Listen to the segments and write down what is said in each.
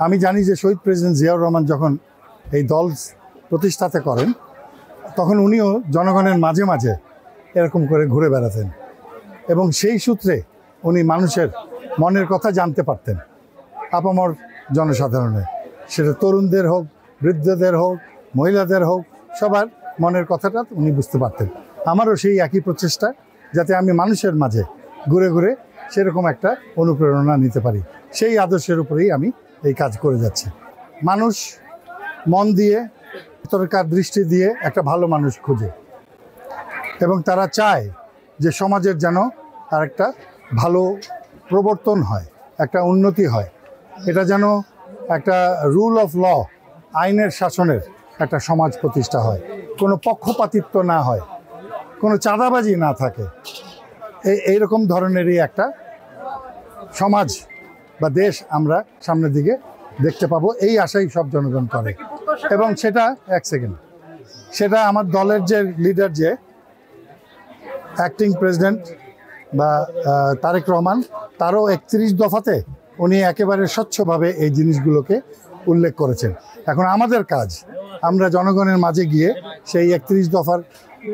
আমি জানি যে শহীদ প্রেসিডেন্ট জিয়াউর রহমান যখন এই দল প্রতিষ্ঠাতে করেন তখন উনিও জনগণের মাঝে মাঝে এরকম করে ঘুরে বেড়াতেন এবং সেই সূত্রে উনি মানুষের মনের কথা জানতে পারতেন, আপামর জনসাধারণের, সেটা তরুণদের হোক, বৃদ্ধদের হোক, মহিলাদের হোক, সবার মনের কথাটা উনি বুঝতে পারতেন। আমারও সেই একই প্রচেষ্টা, যাতে আমি মানুষের মাঝে ঘুরে ঘুরে সেরকম একটা অনুপ্রেরণা নিতে পারি। সেই আদর্শের উপরেই আমি এই কাজ করে যাচ্ছি। মানুষ মন দিয়ে, ভিতরকার দৃষ্টি দিয়ে একটা ভালো মানুষ খুঁজে এবং তারা চায় যে সমাজের যেন আর একটা ভালো প্রবর্তন হয়, একটা উন্নতি হয়, এটা যেন একটা রুল অফ ল, আইনের শাসনের একটা সমাজ প্রতিষ্ঠা হয়, কোনো পক্ষপাতিত্ব না হয়, কোনো চাঁদাবাজি না থাকে, এইরকম ধরনেরই একটা সমাজ বা দেশ আমরা সামনের দিকে দেখতে পাবো, এই আশাই সব জনগণ করে। এবং সেটা সেটা আমার দলের যে লিডার, যে অ্যাক্টিং প্রেসিডেন্ট বা তারেক রহমান, তারও 31 দফাতে উনি একেবারে স্বচ্ছভাবে এই জিনিসগুলোকে উল্লেখ করেছেন। এখন আমাদের কাজ, আমরা জনগণের মাঝে গিয়ে সেই 31 দফার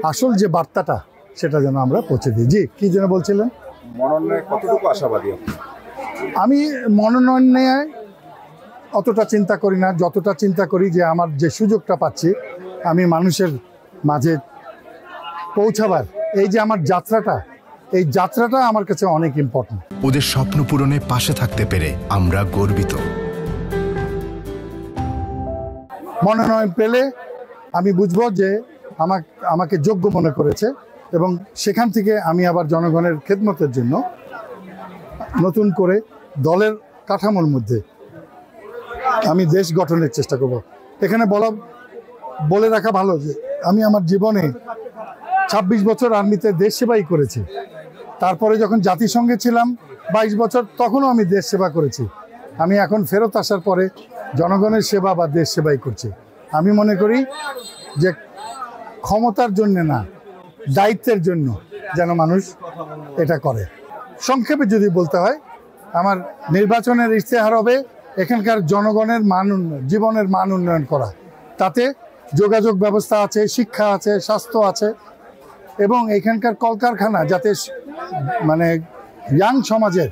আসল যে বার্তাটা, সেটা যেন আমরা পৌঁছে দিই। জি, কী যেন বলছিলেন? মনোনয়নে কতটুকু আশাবাদী? আমি মনোনয়ন নিয়ে অতটা চিন্তা করি না, যতটা চিন্তা করি যে আমার যে সুযোগটা পাচ্ছি আমি মানুষের মাঝে পৌঁছাবার, এই যে আমার যাত্রাটা, এই যাত্রাটা আমার কাছে অনেক ইম্পর্টেন্ট। ওদের স্বপ্ন পূরণে পাশে থাকতে পেরে আমরা গর্বিত। মনোনয়ন পেলে আমি বুঝবো যে আমাকে যোগ্য মনে করেছে এবং সেখান থেকে আমি আবার জনগণের খেদমতের জন্য নতুন করে দলের কাঠামোর মধ্যে আমি দেশ গঠনের চেষ্টা করব। এখানে বলে রাখা ভালো যে আমি আমার জীবনে 26 বছর আর্মিতে দেশ সেবাই করেছি। তারপরে যখন জাতিসংঘে ছিলাম 22 বছর, তখনও আমি দেশ সেবা করেছি। আমি এখন ফেরত আসার পরে জনগণের সেবা বা দেশ সেবাই করছি। আমি মনে করি যে ক্ষমতার জন্য না, দায়িত্বের জন্য যেন মানুষ এটা করে। সংক্ষেপে যদি বলতে হয়, আমার নির্বাচনের ইশতেহার হবে এখানকার জনগণের মান উন্নয়ন, জীবনের মান উন্নয়ন করা। তাতে যোগাযোগ ব্যবস্থা আছে, শিক্ষা আছে, স্বাস্থ্য আছে এবং এখানকার কলকারখানা যাতে মানে ইয়াং সমাজের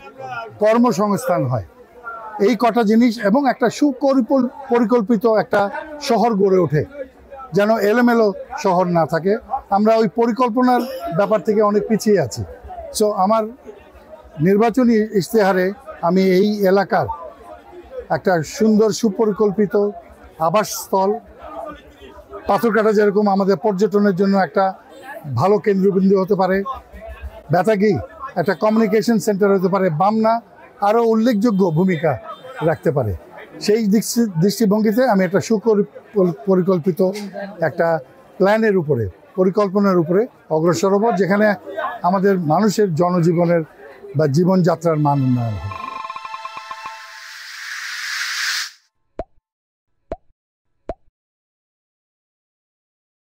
কর্মসংস্থান হয়, এই কটা জিনিস, এবং একটা সুপরিকল্পিত একটা শহর গড়ে ওঠে, যেন এলোমেলো শহর না থাকে। আমরা ওই পরিকল্পনার ব্যাপার থেকে অনেক পিছিয়ে আছি। সো আমার নির্বাচনী ইশতেহারে আমি এই এলাকার একটা সুন্দর সুপরিকল্পিত আবাসস্থল, পাথরঘাটা যেরকম আমাদের পর্যটনের জন্য একটা ভালো কেন্দ্রবিন্দু হতে পারে, বেতাগী একটা কমিউনিকেশন সেন্টার হতে পারে, বামনা আরও উল্লেখযোগ্য ভূমিকা রাখতে পারে, সেই দৃষ্টিভঙ্গিতে আমি একটা সুপরিকল্পিত একটা প্ল্যানের উপরে, পরিকল্পনার উপরে অগ্রসর হব, যেখানে আমাদের মানুষের জনজীবনের বা জীবনযাত্রার মান উন্নয়ন হবে।